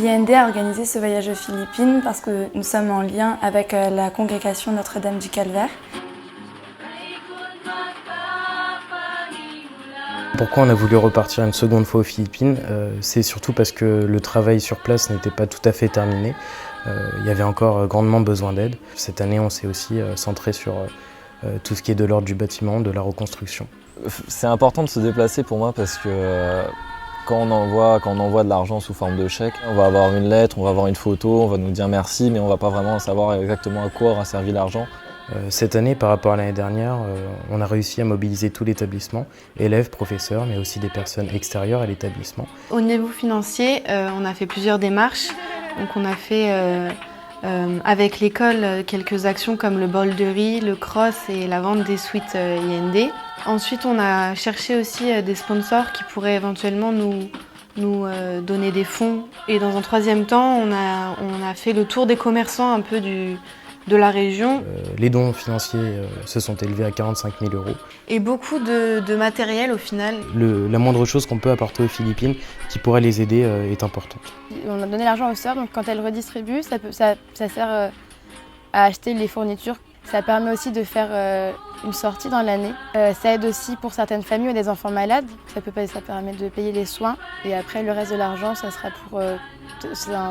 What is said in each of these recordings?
L'IND a organisé ce voyage aux Philippines parce que nous sommes en lien avec la congrégation Notre-Dame du Calvaire. Pourquoi on a voulu repartir une seconde fois aux Philippines? C'est surtout parce que le travail sur place n'était pas tout à fait terminé. Il y avait encore grandement besoin d'aide. Cette année, on s'est aussi centré sur tout ce qui est de l'ordre du bâtiment, de la reconstruction. C'est important de se déplacer pour moi parce que quand on envoie de l'argent sous forme de chèque, on va avoir une lettre, on va avoir une photo, on va nous dire merci, mais on ne va pas vraiment savoir exactement à quoi aura servi l'argent. Cette année, par rapport à l'année dernière, on a réussi à mobiliser tout l'établissement, élèves, professeurs, mais aussi des personnes extérieures à l'établissement. Au niveau financier, on a fait plusieurs démarches. Donc on a fait avec l'école quelques actions comme le bol de riz, le cross et la vente des suites IND. Ensuite, on a cherché aussi des sponsors qui pourraient éventuellement nous donner des fonds. Et dans un troisième temps, on a fait le tour des commerçants un peu de la région. Les dons financiers se sont élevés à 45 000 €. Et beaucoup de matériel au final. La moindre chose qu'on peut apporter aux Philippines qui pourrait les aider est importante. On a donné l'argent aux sœurs, donc quand elles redistribuent, ça sert à acheter les fournitures. Ça permet aussi de faire une sortie dans l'année. Ça aide aussi pour certaines familles ou des enfants malades. Ça permet de payer les soins. Et après, le reste de l'argent, ça sera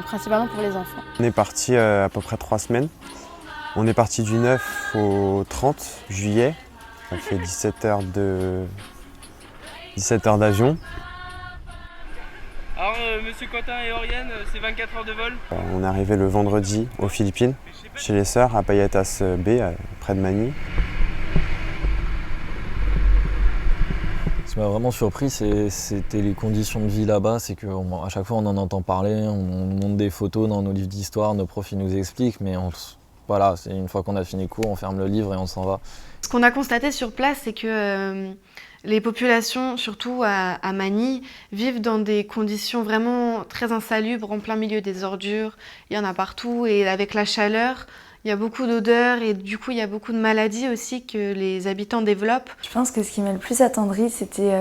principalement pour les enfants. On est parti à peu près 3 semaines. On est parti du 9 au 30 juillet. Ça fait 17 heures d'avion. Alors, monsieur Quentin et Oriane, c'est 24 heures de vol. On est arrivé le vendredi aux Philippines, chez les sœurs, à Payatas Bay, près de Manille. Ce qui m'a vraiment surpris, c'était les conditions de vie là-bas. C'est qu'à chaque fois, on en entend parler, on montre des photos dans nos livres d'histoire, nos profs ils nous expliquent, mais voilà, c'est une fois qu'on a fini le cours, on ferme le livre et on s'en va. Ce qu'on a constaté sur place, c'est que les populations, surtout à Manille, vivent dans des conditions vraiment très insalubres, en plein milieu des ordures. Il y en a partout et avec la chaleur, il y a beaucoup d'odeurs et du coup, il y a beaucoup de maladies aussi que les habitants développent. Je pense que ce qui m'a le plus attendri, c'était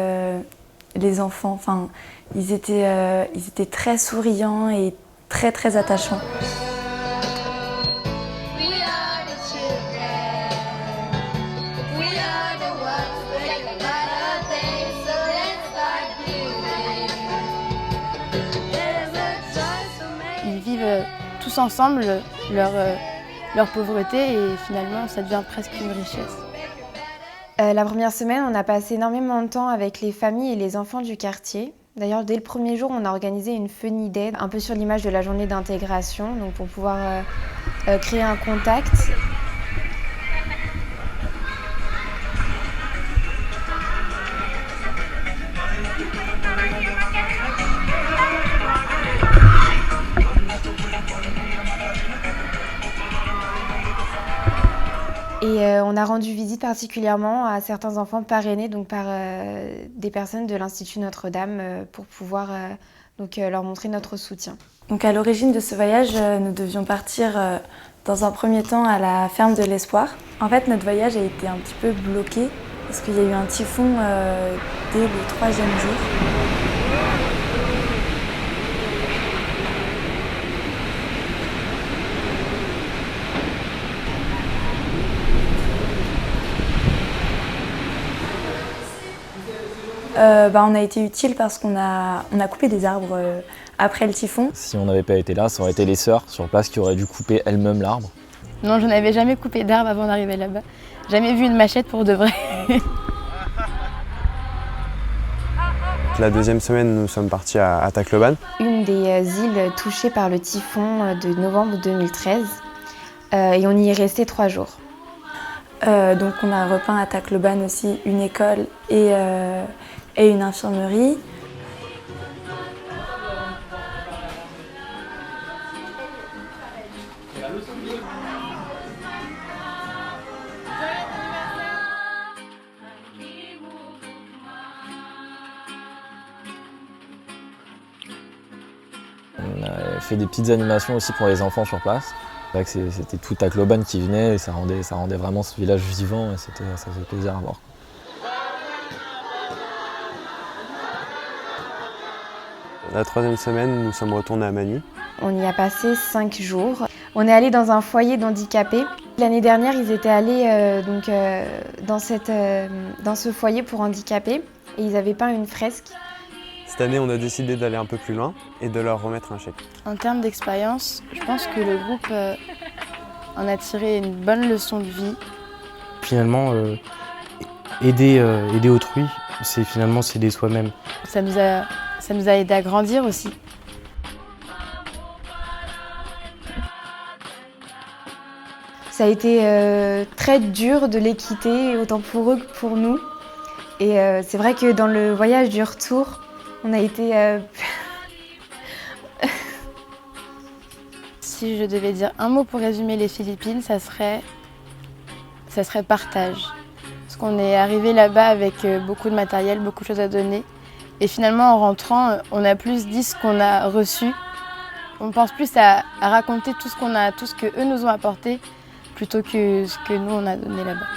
les enfants. Enfin, ils étaient très souriants et très très attachants. Ils vivent tous ensemble leur pauvreté et finalement ça devient presque une richesse. La première semaine, on a passé énormément de temps avec les familles et les enfants du quartier. D'ailleurs, dès le premier jour, on a organisé une Funny Day, un peu sur l'image de la journée d'intégration, donc pour pouvoir créer un contact. Et on a rendu visite particulièrement à certains enfants parrainés donc par des personnes de l'Institut Notre-Dame pour pouvoir leur montrer notre soutien. Donc à l'origine de ce voyage, nous devions partir dans un premier temps à la ferme de l'Espoir. En fait, notre voyage a été un petit peu bloqué parce qu'il y a eu un typhon dès le 3e jour. On a été utile parce qu'on a coupé des arbres après le typhon. Si on n'avait pas été là, ça aurait été les sœurs sur place qui auraient dû couper elles-mêmes l'arbre. Non, je n'avais jamais coupé d'arbre avant d'arriver là-bas. Jamais vu une machette pour de vrai. La deuxième semaine, nous sommes partis à Tacloban. Une des îles touchées par le typhon de novembre 2013. Et on y est resté 3 jours. Donc on a repeint à Tacloban aussi une école et une infirmerie. On a fait des petites animations aussi pour les enfants sur place. C'était tout Tacloban qui venait et ça rendait vraiment ce village vivant et ça faisait plaisir à voir. La 3e semaine, nous sommes retournés à Manille. On y a passé 5 jours. On est allé dans un foyer d'handicapés. L'année dernière, ils étaient allés dans ce foyer pour handicapés et ils avaient peint une fresque. Cette année, on a décidé d'aller un peu plus loin et de leur remettre un chèque. En termes d'expérience, je pense que le groupe en a tiré une bonne leçon de vie. Finalement, aider autrui, c'est finalement s'aider soi-même. Ça nous a aidé à grandir aussi. Ça a été très dur de les quitter, autant pour eux que pour nous. Et c'est vrai que dans le voyage du retour, on a été... Si je devais dire un mot pour résumer les Philippines, ça serait partage. Parce qu'on est arrivé là-bas avec beaucoup de matériel, beaucoup de choses à donner. Et finalement, en rentrant, on a plus dit ce qu'on a reçu. On pense plus à raconter tout ce qu'on a, tout ce qu'eux nous ont apporté, plutôt que ce que nous, on a donné là-bas.